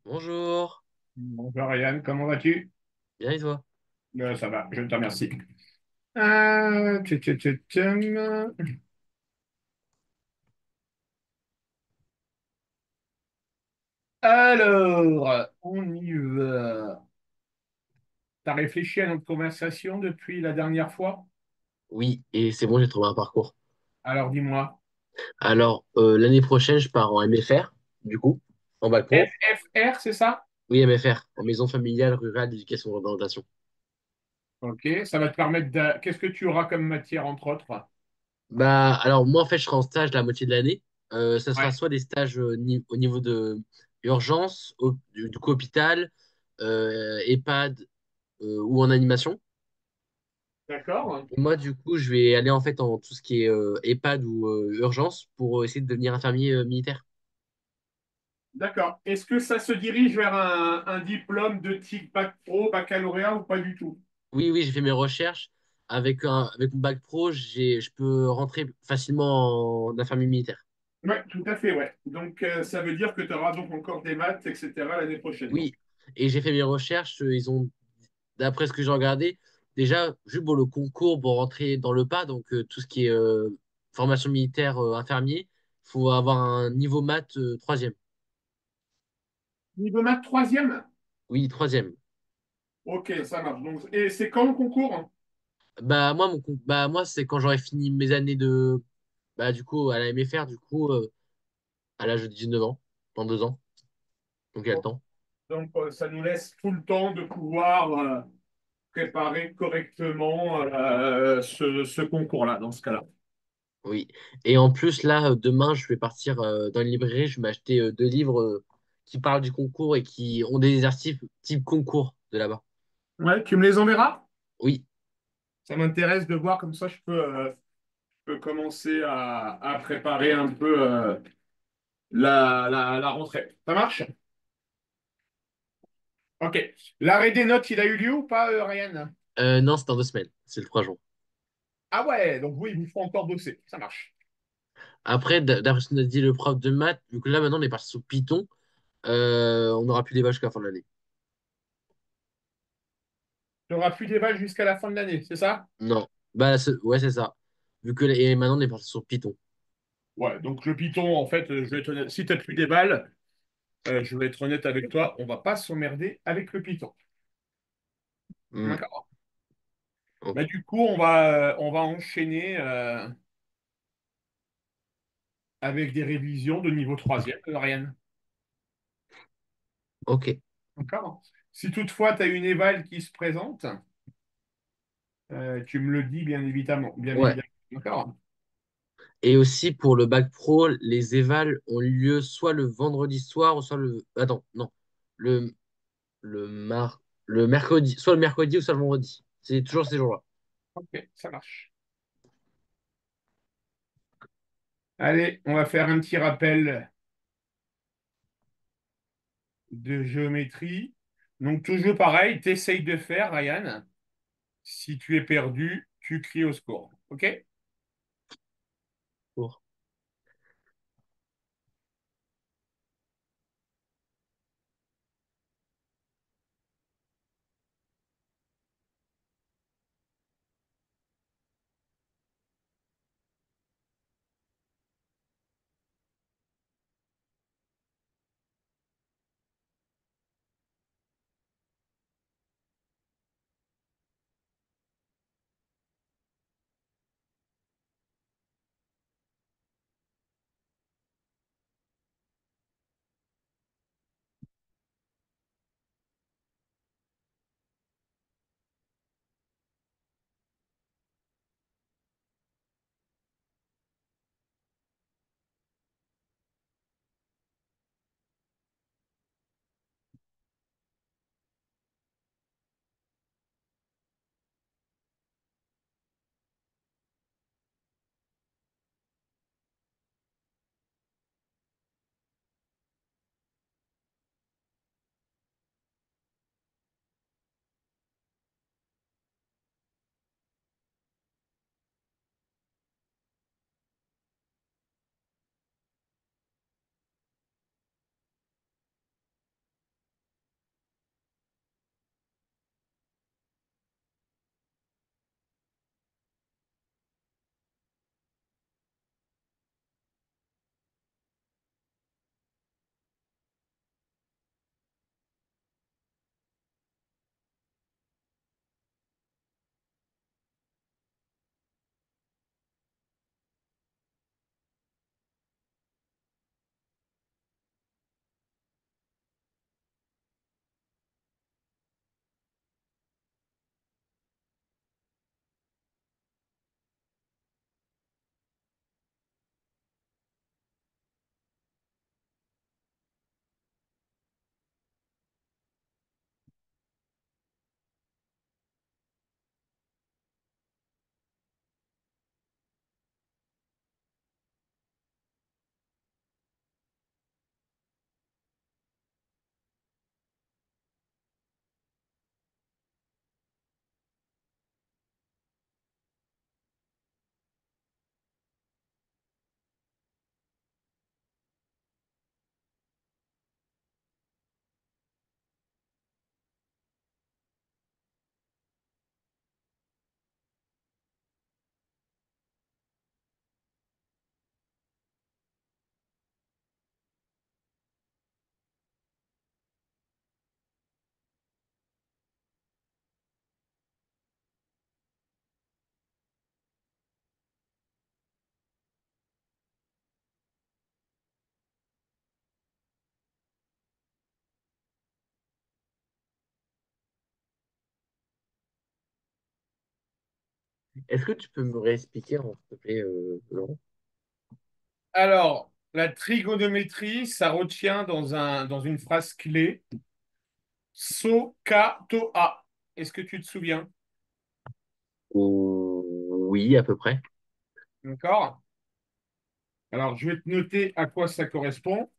Bonjour, Bonjour Ryan, comment vas-tu? bien et toi? Ça va, je te remercie. Tchum. Alors, on y va. T'as réfléchi à notre conversation depuis la dernière fois? Oui, et c'est bon, j'ai trouvé un parcours. Alors dis-moi. Alors, l'année prochaine, je pars en MFR, du coup, en bac pro. FFR, c'est ça? Oui, MFR, en maison familiale rurale d'éducation et d'orientation. Ok, ça va te permettre de... Qu'est-ce que tu auras comme matière, entre autres? Bah, alors, moi, en fait, je serai en stage la moitié de l'année. Ça sera Ouais, soit des stages au niveau de urgence, du coup, hôpital, EHPAD ou en animation. d'accord. Et moi, du coup, je vais aller en fait en tout ce qui est EHPAD ou urgence pour essayer de devenir infirmier militaire. D'accord. Est-ce que ça se dirige vers un diplôme de type bac pro, baccalauréat ou pas du tout? Oui, oui, j'ai fait mes recherches. Avec mon bac pro, je peux rentrer facilement en infirmier militaire. Ouais, tout à fait, ouais. Donc, ça veut dire que tu auras donc encore des maths, etc. l'année prochaine, donc. Oui, et j'ai fait mes recherches. Ils ont, d'après ce que j'ai regardé, déjà, juste pour le concours pour rentrer dans le pas, donc tout ce qui est formation militaire infirmier, il faut avoir un niveau maths troisième. Niveau maths, troisième? Oui, troisième. Ok, ça marche. Donc, et c'est quand le concours? Bah, moi, c'est quand j'aurai fini mes années bah, du coup, à la MFR, du coup, à l'âge de 19 ans, dans 2 ans. Donc, il y a le temps. Donc, ça nous laisse tout le temps de pouvoir préparer correctement ce concours-là, dans ce cas-là. Oui. Et en plus, là, demain, je vais partir dans une librairie. Je vais m'acheter 2 livres qui parlent du concours et qui ont des exercices type concours de là-bas. Ouais, tu me les enverras? Oui, Ça m'intéresse de voir, comme ça je peux commencer à préparer un peu la rentrée. Ça marche? Ok. L'arrêt des notes, il a eu lieu ou pas, Ryan? Non, c'est dans 2 semaines. C'est le 3 juin. Ah ouais, donc oui, il vous faut encore bosser. Ça marche. Après, d'après ce que nous a dit le prof de maths, vu que là, maintenant, on est parti sur Python, on n'aura plus d'éval jusqu'à la fin de l'année. Tu n'auras plus d'éval jusqu'à la fin de l'année, c'est ça? Non. Bah, ouais, c'est ça. Et maintenant, on est parti sur Python. Ouais, donc le Python, en fait, je vais être honnête, si tu n'as plus d'éval, je vais être honnête avec toi, on va pas s'emmerder avec le Python. Hmm, D'accord? ok. Bah, du coup, on va enchaîner avec des révisions de niveau troisième, Ariane. Ok. D'accord? Si toutefois tu as une éval qui se présente, tu me le dis bien évidemment. Bien Ouais. évidemment. D'accord? Et aussi, pour le bac pro, les évals ont lieu soit le vendredi soir, ou soit le... Attends, non. Le, le mercredi, soit le mercredi ou soit le vendredi. C'est toujours ces jours-là. Ok, ça marche. Allez, on va faire un petit rappel de géométrie. Donc, toujours pareil, tu essayes de faire, Ryan. Si tu es perdu, tu cries au secours. OK? Pour. Est-ce que tu peux me réexpliquer, s'il te plaît, Laurent? Alors, la trigonométrie, ça retient dans une phrase clé SOHCAHTOA. Est-ce que tu te souviens? Oui, à peu près. D'accord? Alors, je vais te noter à quoi ça correspond.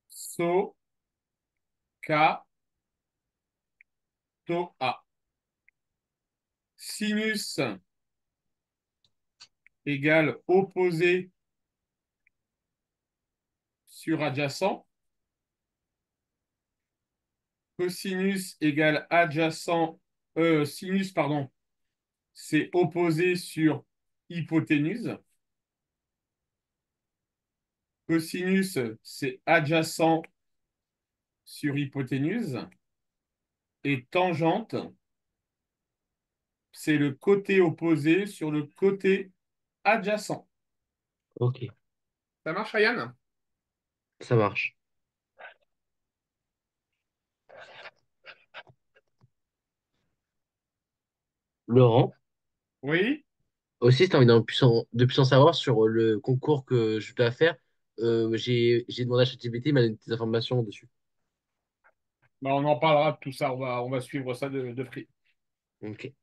SOHCAHTOA. Sinus égale opposé sur adjacent. Cosinus égale adjacent. Sinus, pardon, c'est opposé sur hypoténuse. Cosinus, c'est adjacent sur hypoténuse. Et tangente, c'est le côté opposé sur le côté adjacent. Ok, Ça marche, Ryan? ça marche. Laurent, Oui? aussi, si tu as envie de plus en savoir sur le concours que je dois faire, j'ai demandé à ChatGPT, il m'a donné des informations dessus. Bah, on en parlera de tout ça. On va suivre ça de près. Ok.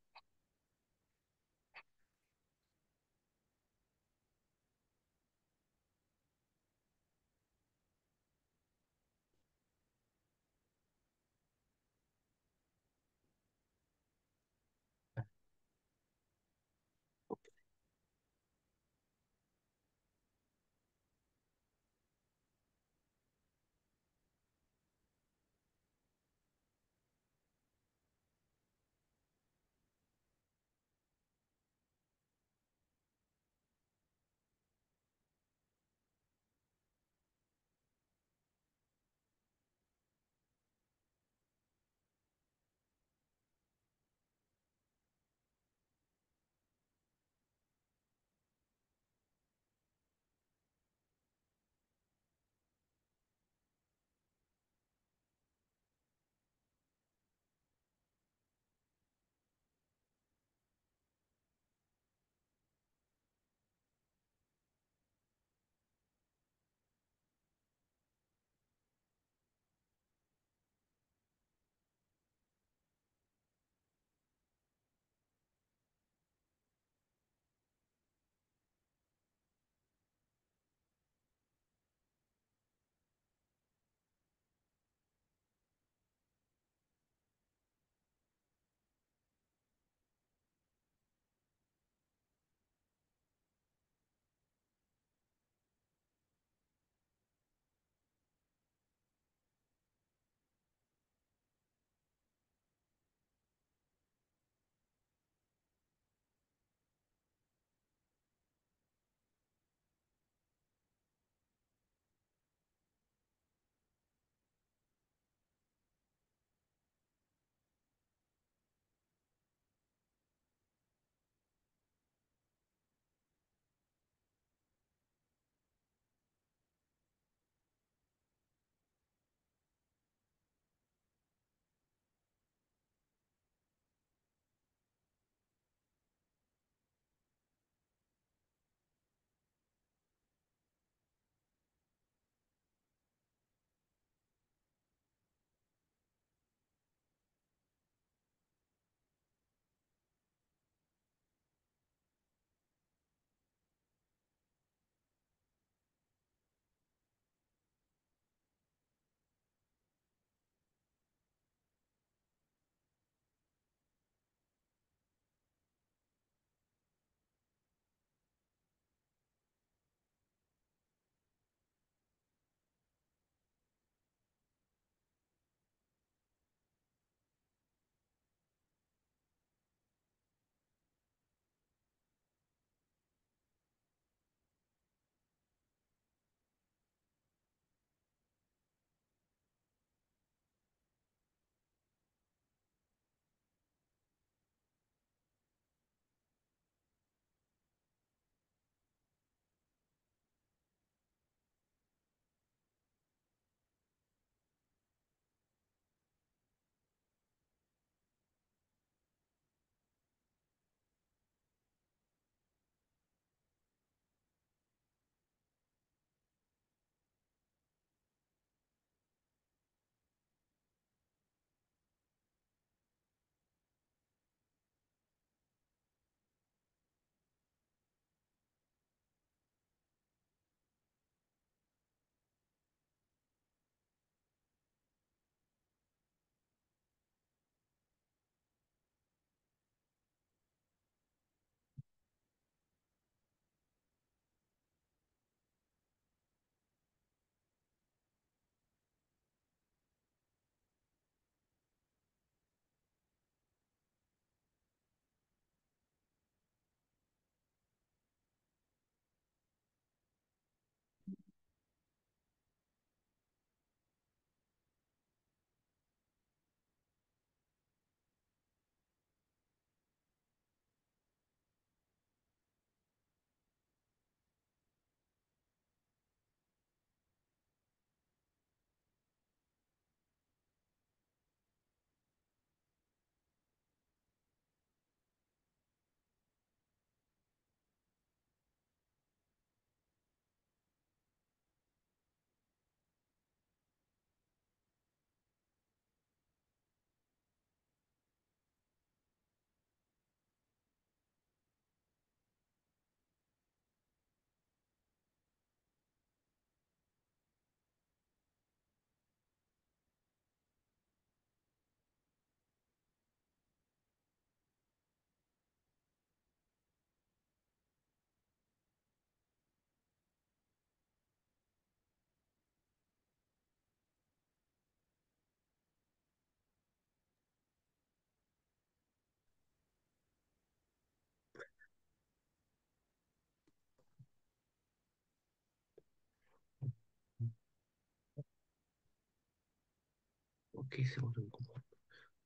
Ok, c'est bon, je comprends.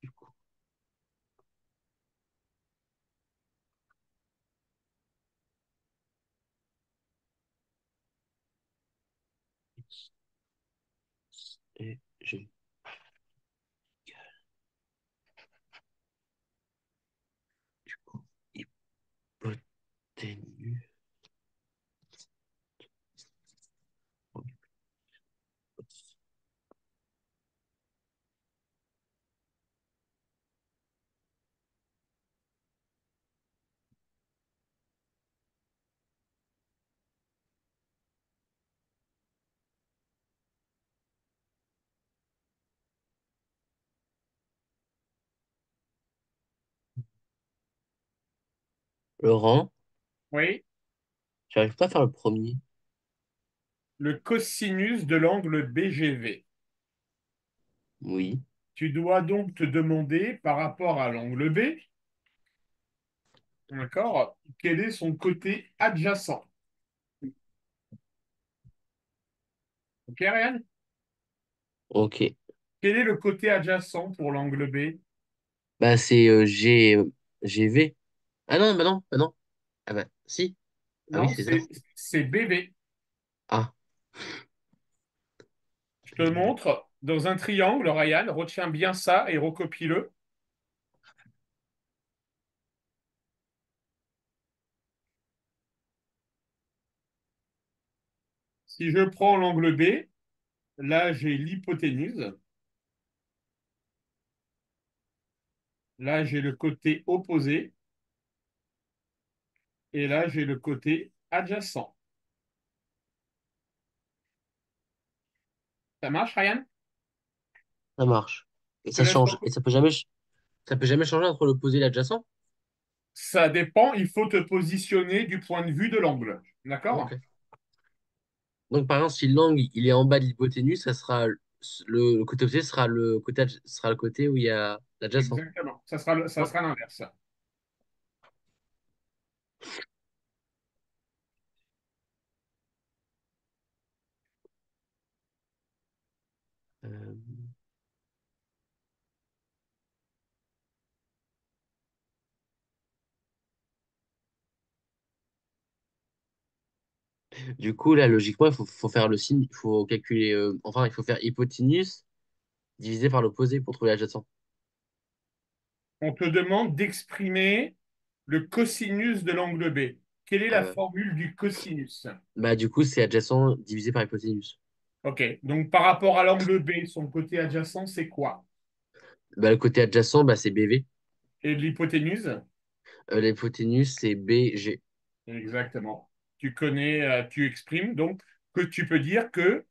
Du coup, et j'ai du coup hypoténuse. Laurent, Oui. j'arrive pas à faire le premier. Le cosinus de l'angle BGV. Oui. Tu dois donc te demander par rapport à l'angle B, d'accord, quel est son côté adjacent. Ok, Ryan? Ok. Quel est le côté adjacent pour l'angle B? Bah, c'est GV. Ah non, bah non, bah non. Ah bah, si. Ah oui, Non, c'est ça. c'est BV. Ah. Je te montre dans un triangle, Ryan, retiens bien ça et recopie-le. Si je prends l'angle B, là j'ai l'hypoténuse, là j'ai le côté opposé et là j'ai le côté adjacent. Ça marche, Ryan? Ça marche. Et Je te ça laisse change. Et ça peut jamais changer entre l'opposé et l'adjacent? Ça dépend, il faut te positionner du point de vue de l'angle. D'accord? Ok. Donc, par exemple, si l'angle il est en bas de l'hypoténuse, ça sera le côté opposé sera le côté où il y a l'adjacent. Exactement. Ça Ok. sera l'inverse. Euh, du coup, là, logiquement, faut faire le signe, il faut calculer, enfin, il faut faire hypoténuse divisé par l'opposé pour trouver l'adjacent. On te demande d'exprimer le cosinus de l'angle B. Quelle est Ah la bah, formule du cosinus? bah, du coup, c'est adjacent divisé par hypoténuse. OK. Donc, par rapport à l'angle B, son côté adjacent, c'est quoi? Bah, le côté adjacent, bah, c'est BV. Et l'hypoténuse? L'hypoténuse, c'est BG. Exactement. Tu connais, tu exprimes donc que tu peux dire que,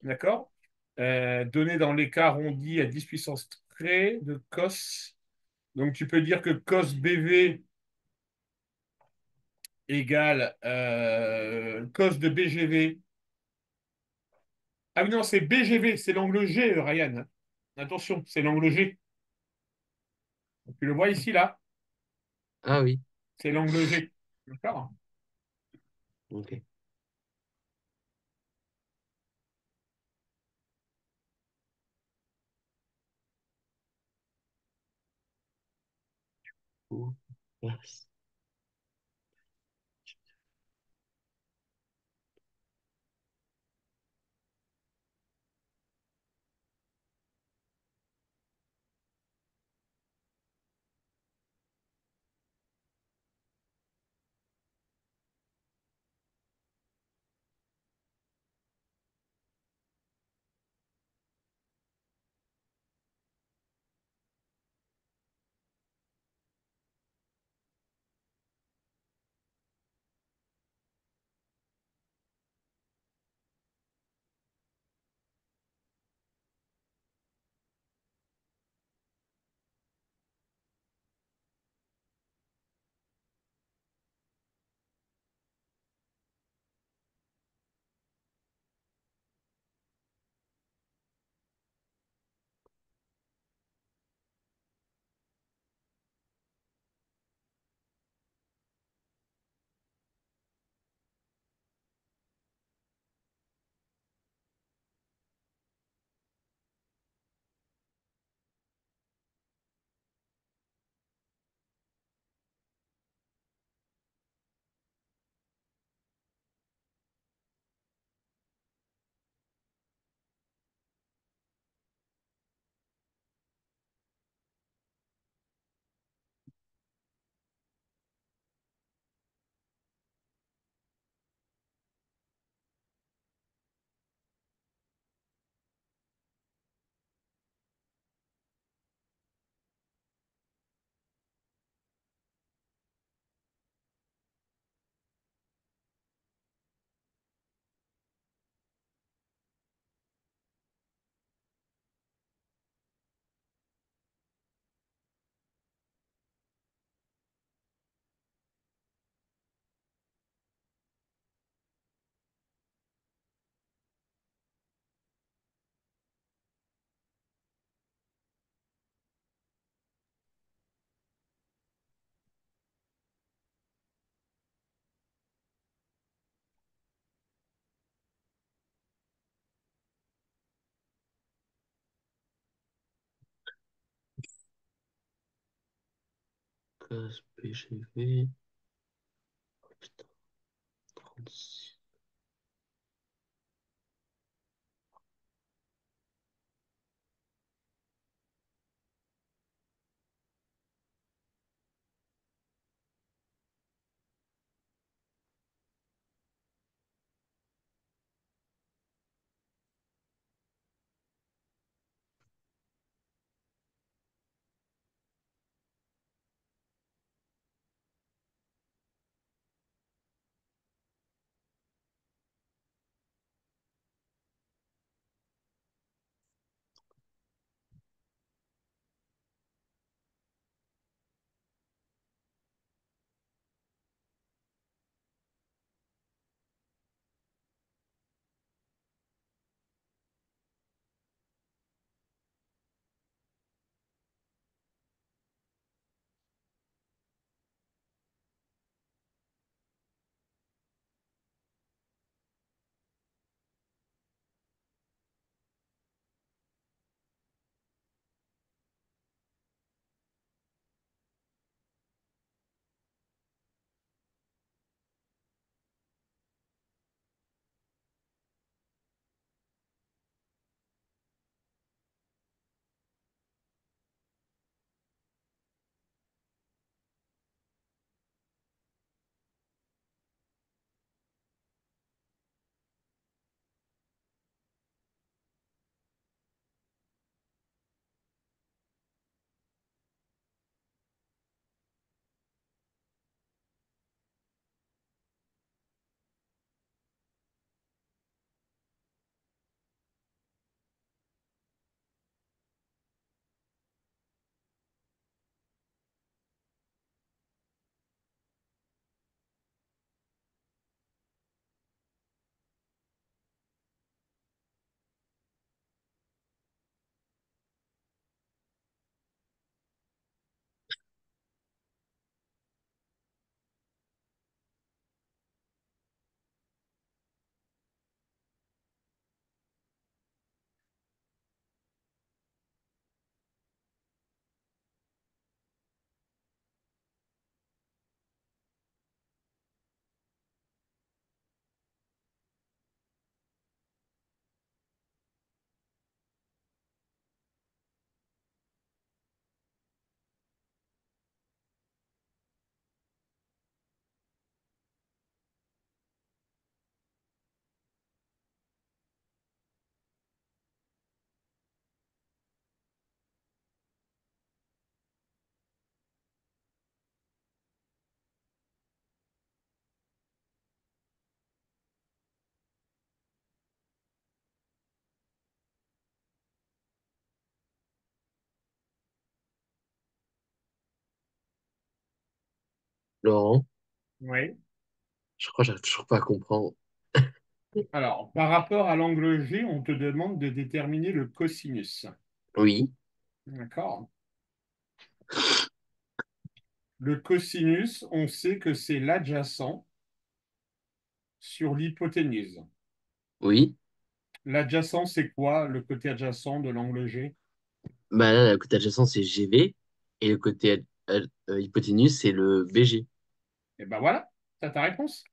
d'accord, donné dans l'écart arrondi à 10 puissance près de cos. Donc, tu peux dire que cos BV égale cos de BGV. Ah oui, non, c'est BGV, c'est l'angle G, Ryan. Attention, c'est l'angle G. Tu le vois ici, là? Ah oui, C'est l'angle G. D'accord? ok. Yes. Cos BGV. Oh, putain, 36. Laurent, Oui. je crois que j'arrive toujours pas à comprendre. Alors, par rapport à l'angle G, on te demande de déterminer le cosinus. Oui, D'accord? Le cosinus, on sait que c'est l'adjacent sur l'hypoténuse. oui. L'adjacent, c'est quoi le côté adjacent de l'angle G? Bah là, le côté adjacent, c'est GV. Et le côté hypoténuse, c'est le BG. Et ben voilà, t'as ta réponse.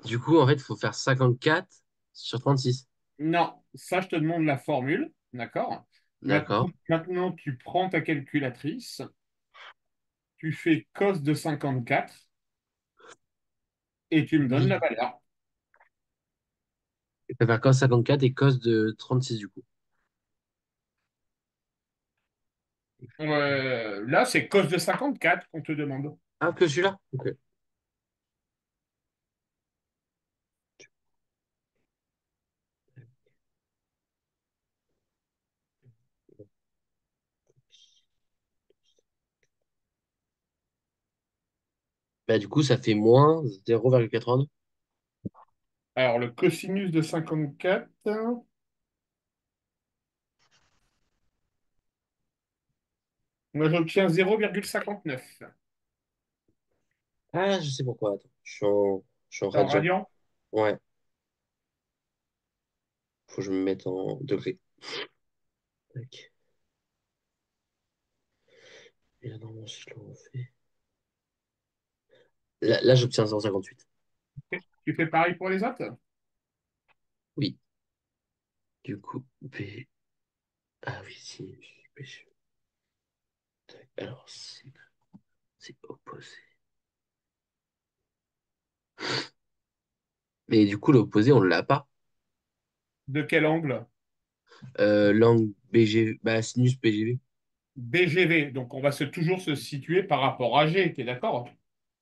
Du coup, en fait, il faut faire 54 sur 36. Non, ça, je te demande la formule. D'accord? D'accord. Maintenant, tu prends ta calculatrice, tu fais cos de 54 et tu me donnes la Oui. valeur. Il faut faire cos 54 et cos de 36 du coup. Là, c'est cos de 54 qu'on te demande. Ah, que celui-là? Ok. Bah, du coup, ça fait moins 0,82. Alors, le cosinus de 54, moi, j'obtiens 0,59. Ah, je sais pourquoi. Attends. Je suis en En radian. radian. Ouais. Faut que je me mette en degrés. Tac. Et là, normalement, si je le refais. Là, j'obtiens 0,58. Ok. Tu fais pareil pour les autres? Oui. Du coup, B. Ah oui, si. B, alors, c'est opposé. Mais du coup, l'opposé, on l'a pas. De quel angle? L'angle BG, bah, sinus BGV. BGV. Donc, on va toujours se situer par rapport à G. Tu es d'accord?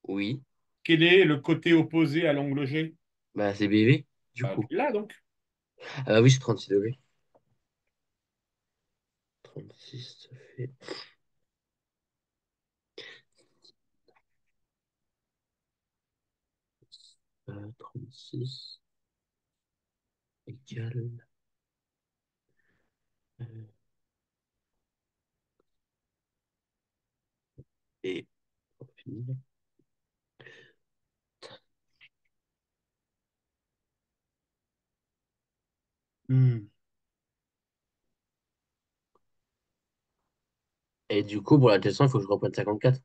Oui. Quel est le côté opposé à l'angle G? Bah, c'est BV, du Bah, coup. là, donc. Ah bah oui, c'est 36 degrés. 36, ça fait 36 égale. euh, et pour finir. Hmm. Et du coup, pour la question, il faut que je reprenne 54.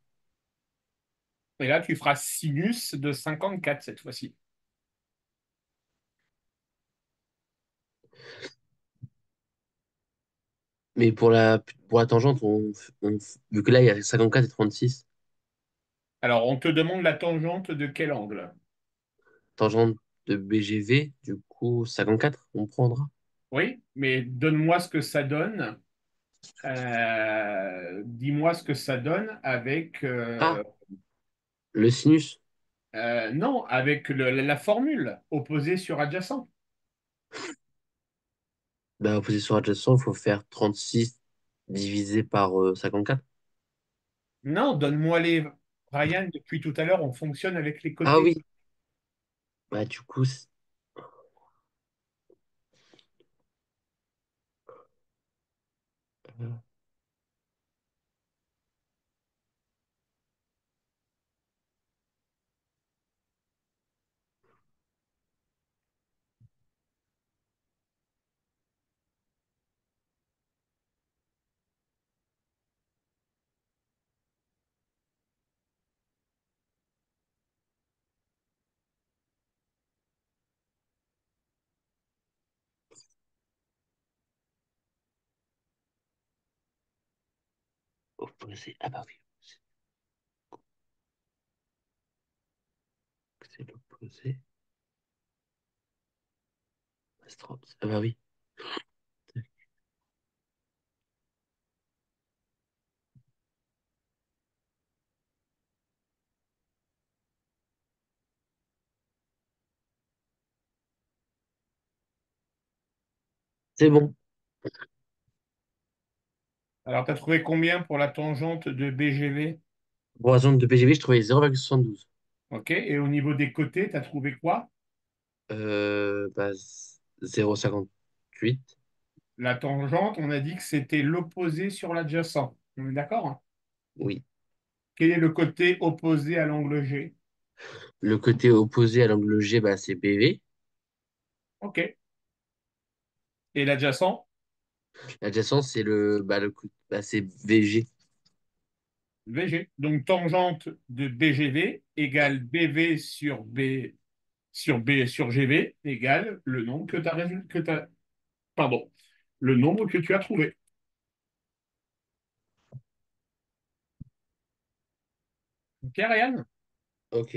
Et là, tu feras sinus de 54 cette fois-ci. Mais pour la tangente, vu que là, il y a 54 et 36, Alors, on te demande la tangente de quel angle? tangente de BGV, du coup, 54, on prendra. Oui, mais donne-moi ce que ça donne. Dis-moi ce que ça donne avec Ah, le sinus. non, avec la formule opposée sur adjacent. Bah, opposition adjacente, il faut faire 36 divisé par 54. Non, donne-moi les. Ryan, depuis tout à l'heure, on fonctionne avec les Ah côtés. oui, bah du coup, euh, opposé. Ah bah oui, c'est l'opposé. Astrophe. Ah bah oui, c'est bon. Alors, tu as trouvé combien pour la tangente de BGV? Pour la zone de PGV, je trouvais 0,72. OK. Et au niveau des côtés, tu as trouvé quoi? Bah, 0,58. La tangente, on a dit que c'était l'opposé sur l'adjacent. On est d'accord, hein? Oui. Quel est le côté opposé à l'angle G? Le côté opposé à l'angle G, bah, c'est BV. OK. Et l'adjacent? L'adjacent, c'est bah, c'est VG. VG. Donc, tangente de BGV égale BV sur B sur GV égale le nombre pardon, le nombre que tu as trouvé. OK, Ryan? Ok.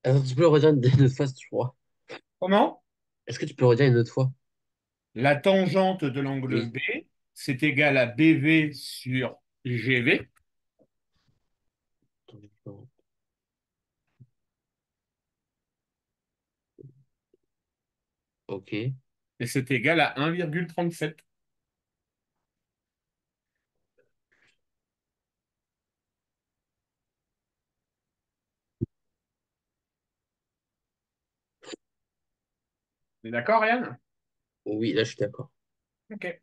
Alors, tu peux le redire une autre fois, si tu crois. Comment? Est-ce que tu peux le redire une autre fois? La tangente de l'angle Oui. B, c'est égal à BV sur GV, Ok. et c'est égal à 1,37. T'es d'accord, Ryan? Oui, là, je suis d'accord. OK.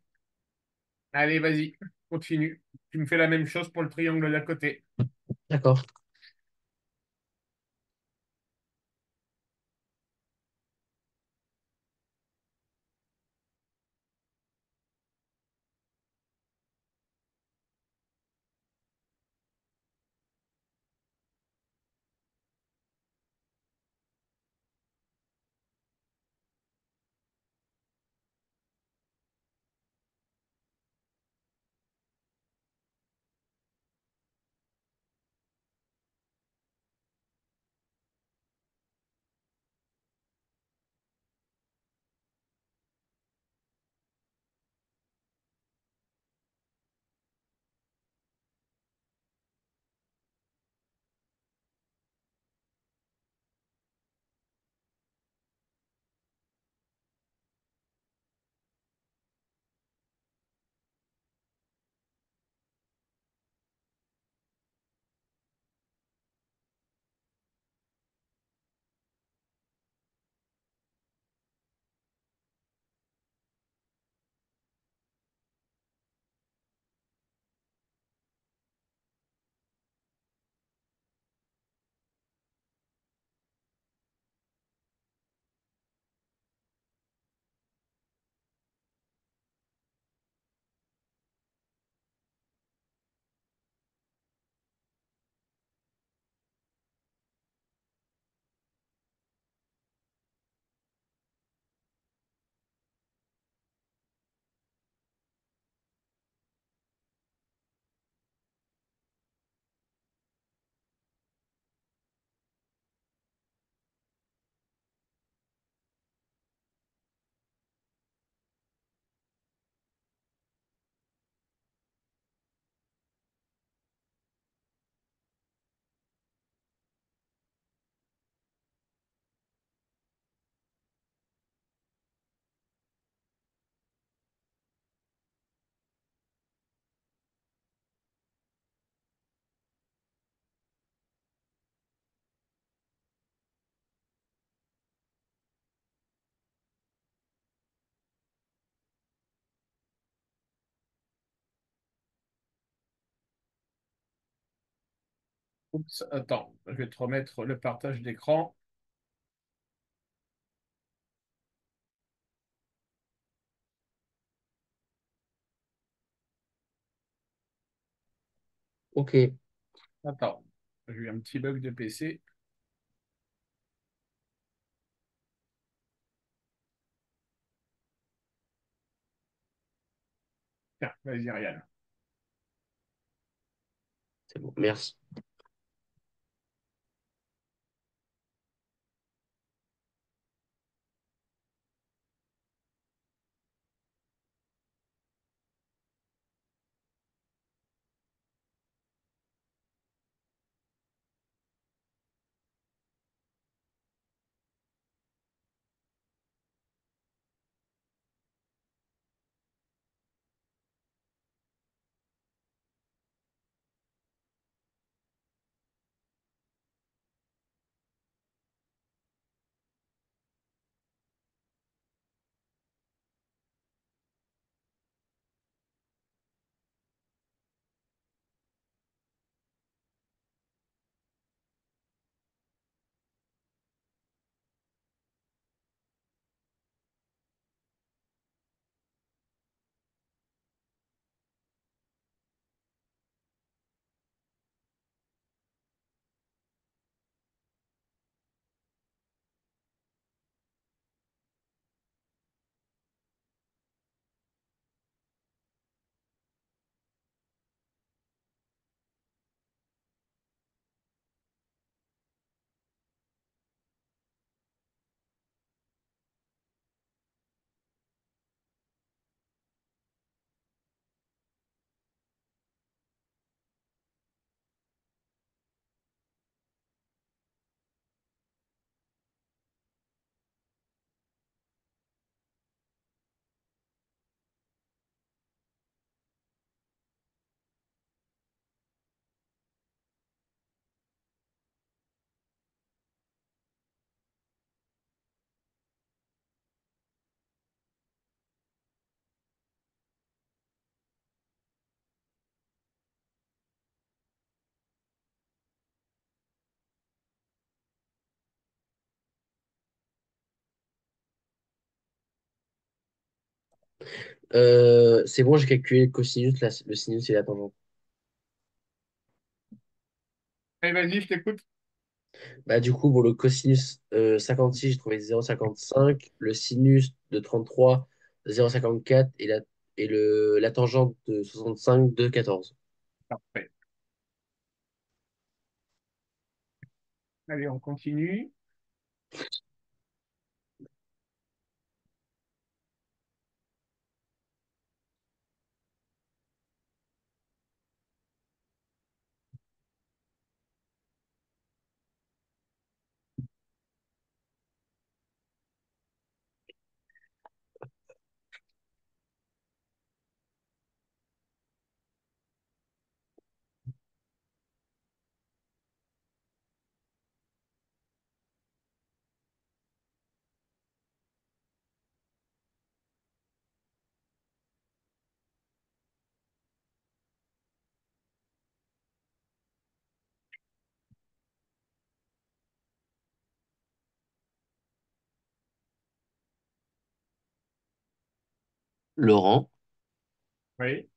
Allez, vas-y, continue. Tu me fais la même chose pour le triangle d'à côté. D'accord. Oups, attends, je vais te remettre le partage d'écran. Ok, Attends, j'ai eu un petit bug de PC. Tiens, vas-y, Ryan. c'est bon, merci. C'est bon, j'ai calculé le cosinus, le sinus et la tangente. Allez, vas-y, je t'écoute. Bah, du coup, pour le cosinus 56, j'ai trouvé 0,55. Le sinus de 33, 0,54. La tangente de 65, 2,14. Parfait. Allez, on continue. Laurent, Oui.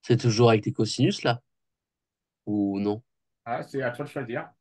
c'est toujours avec tes cosinus là? Ou non? Ah, c'est à toi de choisir.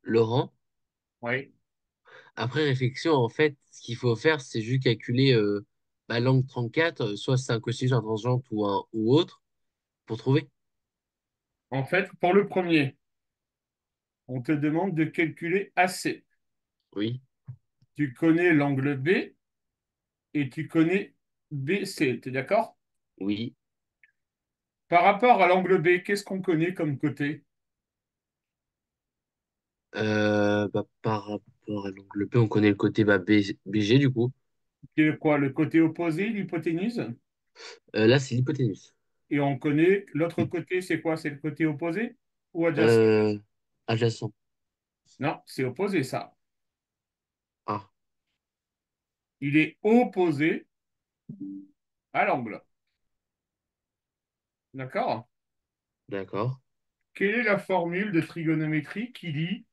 Laurent, Oui. après réflexion, en fait, ce qu'il faut faire, c'est juste calculer l'angle 34, soit c'est un cosinus, un tangente ou autre, pour trouver. En fait, pour le premier, on te demande de calculer AC. Oui, Tu connais l'angle B et tu connais BC. Tu es d'accord? oui. Par rapport à l'angle B, qu'est-ce qu'on connaît comme côté? Par rapport à l'angle P, on connaît le côté BG du coup. C'est quoi, le côté opposé, l'hypoténuse? Là, c'est l'hypoténuse. Et on connaît l'autre côté, c'est quoi? C'est le côté opposé ou adjacent? Euh, Adjacent. Non, c'est opposé, ça. Ah, Il est opposé à l'angle. D'accord? d'accord. Quelle est la formule de trigonométrie qui dit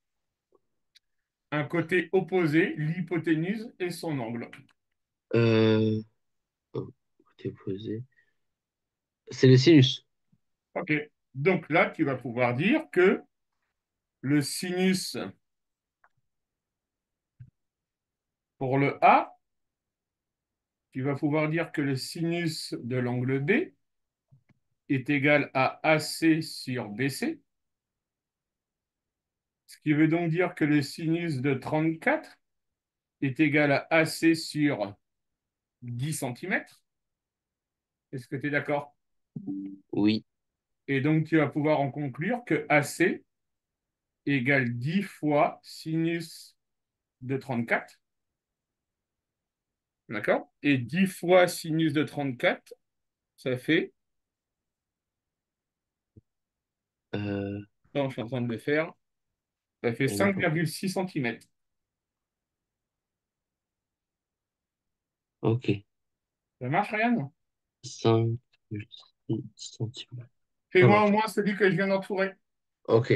un côté opposé, l'hypoténuse et son angle? Euh, Côté opposé. C'est le sinus. OK. Donc là, tu vas pouvoir dire que le sinus pour le A, tu vas pouvoir dire que le sinus de l'angle B est égal à AC sur BC, ce qui veut donc dire que le sinus de 34 est égal à AC sur 10 centimètres. Est-ce que tu es d'accord? Oui. Et donc, tu vas pouvoir en conclure que AC égale 10 fois sinus de 34. D'accord? Et 10 fois sinus de 34, ça fait, Euh, non, je suis en train de le faire, ça fait D'accord. 5,6 centimètres. Ok. Ça marche, Ryan? 5,6 centimètres. Ça Fais-moi au marche. moins celui que je viens d'entourer. Ok.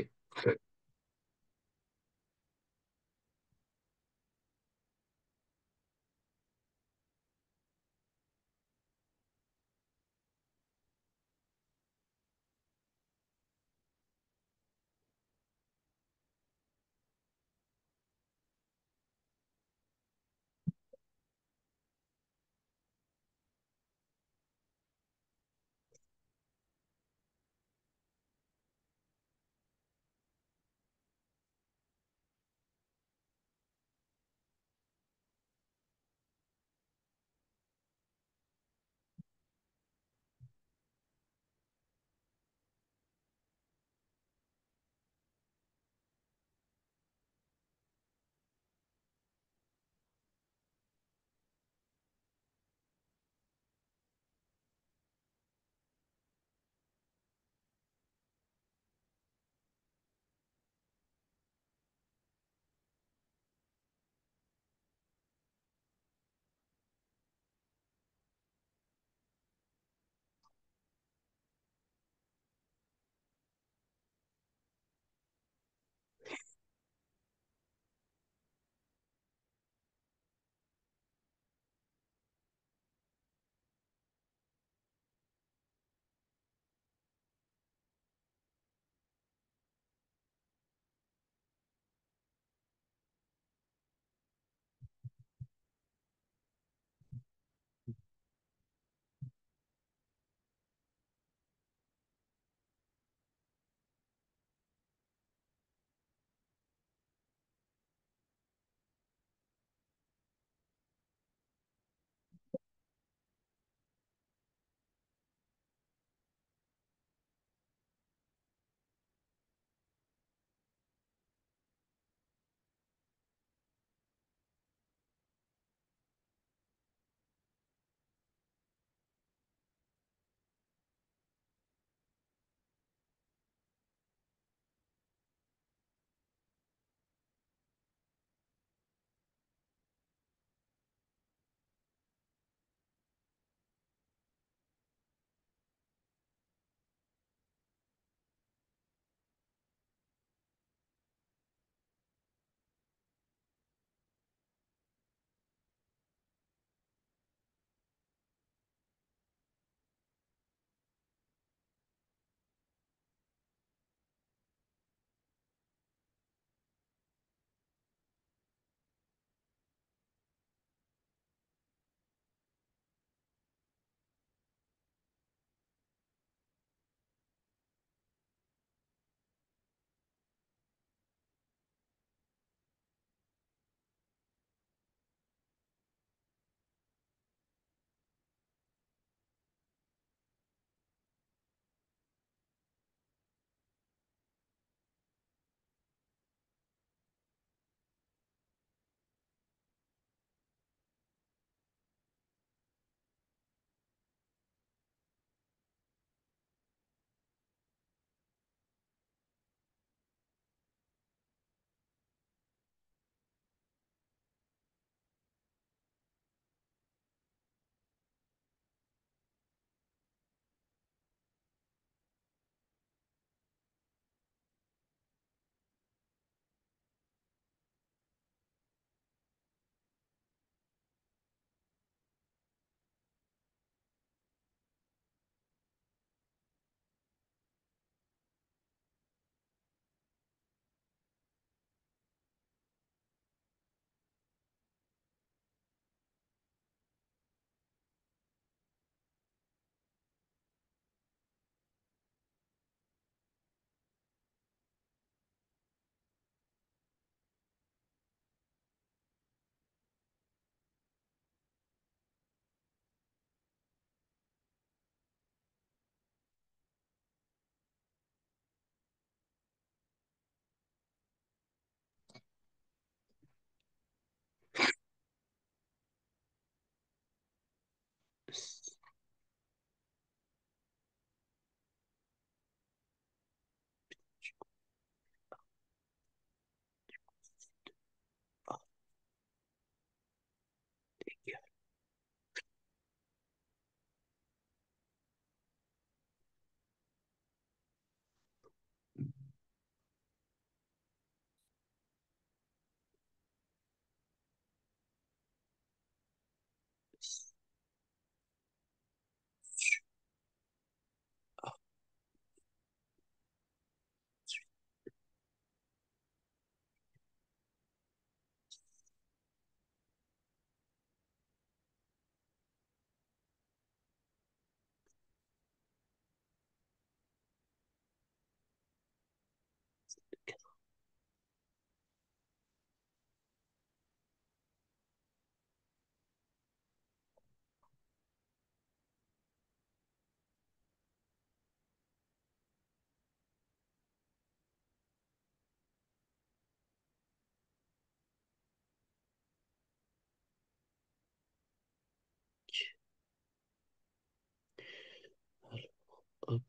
Hop,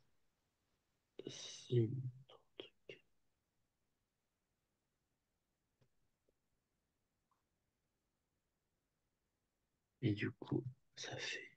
sim. Et du coup, ça fait.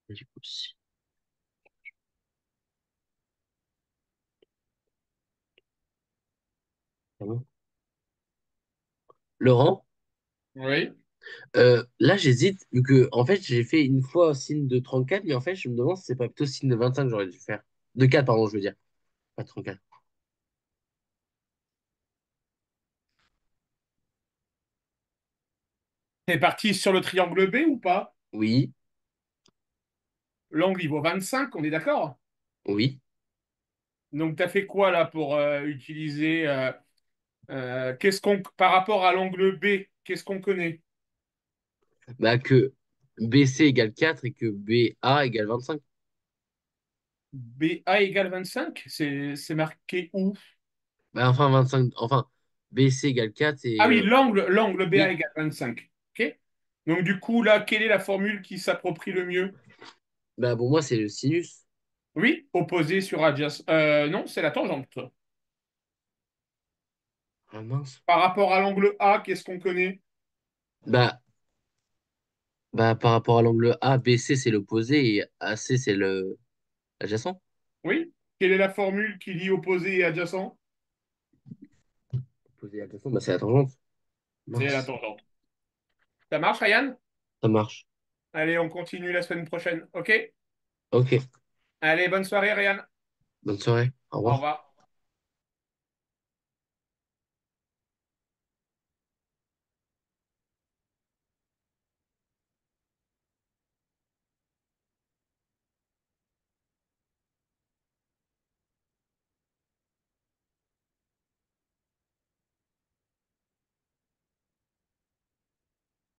Et du coup, si. Ah bon. Laurent, Oui. là j'hésite, vu que en fait j'ai fait une fois signe de 34, mais en fait je me demande si c'est pas plutôt signe de 25 que j'aurais dû faire. De 4, pardon, je veux dire. Pas 34. T'es parti sur le triangle B ou pas? Oui, L'angle, il vaut 25, on est d'accord? oui. Donc, tu as fait quoi là pour utiliser qu'est-ce qu'on par rapport à l'angle B, qu'est-ce qu'on connaît? Bah que BC égale 4 et que BA égale 25. BA égale 25, c'est marqué où? Bah enfin 25, enfin BC égale 4 Ah et oui, l'angle BA oui. égale 25. OK? Donc, du coup, là, quelle est la formule qui s'approprie le mieux? Bah pour moi c'est le sinus. Oui, opposé sur adjacent. Non, c'est la tangente. Ah mince. Par rapport à l'angle A, qu'est-ce qu'on connaît? Bah, bah par rapport à l'angle A, BC c'est l'opposé et AC c'est le adjacent. Oui. Quelle est la formule qui lie opposé et adjacent? Opposé et adjacent, bah c'est la tangente. C'est la Mince. tangente. Ça marche, Ryan? Ça marche. Allez, on continue la semaine prochaine. OK? Ok. Allez, bonne soirée, Ryan. Bonne soirée. Au Au revoir. revoir.